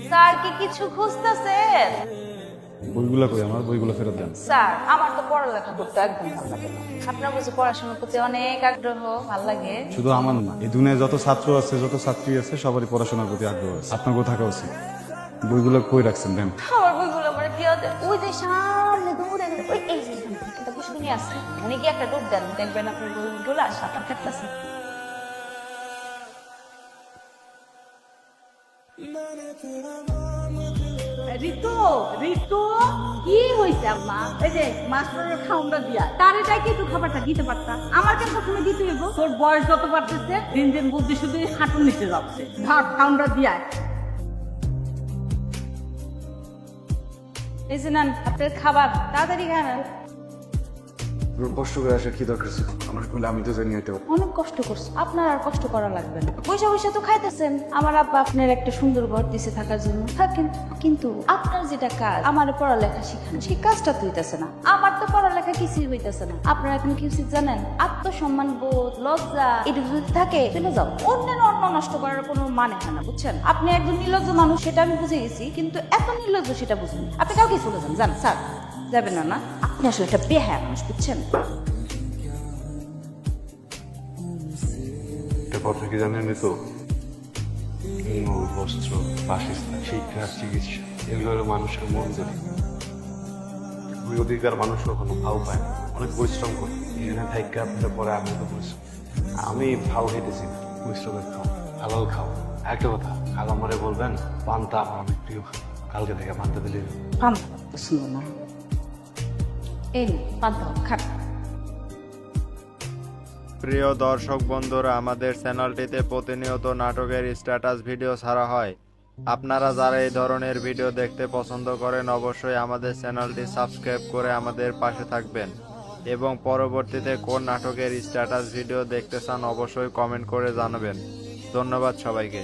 Sir কি কিছু খুঁজতেছেন? বইগুলো কই? আমার বইগুলো ফেরত দেন। স্যার আমার তো পড়ালেখা করতে একদম ভালো লাগে না। আপনার বুঝি পড়াশোনার প্রতি অনেক আগ্রহ, ভালো লাগে? শুধু আমার না, এই দুনিয়ায় যত ছাত্র আছে, যত ছাত্রী আছে, সবারই পড়াশোনার প্রতি আগ্রহ আছে। আপনাকেও থাকা উচিত। বইগুলো কই রাখছেন দেন। আমার বইগুলো আমার দিয়ে দেন। ওই যে সামনে দূরে ওই এই যে এটা পুষ্পিনী আছে, উনি কি একটা ডুব দেন, দেখবেন আপনার বইগুলো সাঁতার কাটতেছে। ঋতু ঋতু কি হয়েছে আম্মা? এই যে মাস্টারের খাউন্ডা দিয়া তারে চাই কি তুই খাবারটা দিতে পারতা, আমার কেন প্রথমে দিতে হইব? তোর বয়স যত বাড়তেছে দিন দিন বুদ্ধি শুধু হাঁটুর নিচে যাচ্ছে। ধর খাউন্ডা দিয়া। এই যে নেন আপনার খাবার, তাড়াতাড়ি খান। কষ্ট করে আসা কি দরকার ছিল? আমার বলে আমি তো জানি এটা। অনেক কষ্ট করছে, আপনার আর কষ্ট করা লাগবে না। পয়সা পয়সা তো খাইতেছেন, আমার আব্বা আপনার একটা সুন্দর ঘর দিছে থাকার জন্য, থাকেন। কিন্তু আপনার যেটা কাজ, আমার পড়ালেখা শিখানো, সেই কাজটা তো হইতেছে না। আমার তো পড়ালেখা কিছুই হইতেছে না। আপনার এখন কি উচিত জানেন? আত্মসম্মান বোধ, লজ্জা এটা যদি থাকে চলে যাও। অন্যের অন্ন নষ্ট করার কোনো মানে হয় না, বুঝছেন? আপনি একজন নির্লজ্জ মানুষ, সেটা আমি বুঝে গেছি, কিন্তু এত নির্লজ্জ সেটা বুঝুন। আপনি কাউকে চলে যান, যান স্যার। যাবেন না? না, আপনি আসলে একটা বেহায়া মানুষ, বুঝছেন? এটা কথা কি জানেন তো? বস্ত্র, বাসস্থান, শিক্ষা, চিকিৎসা, এগুলো হলো মানুষের মন ধরে। ওই অধিকার মানুষ কখনো ভাও পায় না, অনেক পরিশ্রম করে। এখানে থাইকা আপনার পরে আমি তো পরিশ্রম, আমি ভাও খেতেছি না, পরিশ্রমের খাও, হালাল খাও। একটা কথা, কাল আমারে বলবেন পান্তা আমার অনেক প্রিয়, কালকে থেকে পান্তা দিলে পান্তা পছন্দ না। এই নে, পান্তা খান। প্রিয় দর্শক বন্ধুরা, আমাদের চ্যানেলটিতে প্রতিনিয়ত নাটকের স্ট্যাটাস ভিডিও ছাড়া হয়। আপনারা যারা এই ধরনের ভিডিও দেখতে পছন্দ করেন, অবশ্যই আমাদের চ্যানেলটি সাবস্ক্রাইব করে আমাদের পাশে থাকবেন এবং পরবর্তীতে কোন নাটকের স্ট্যাটাস ভিডিও দেখতে চান অবশ্যই কমেন্ট করে জানাবেন। ধন্যবাদ সবাইকে।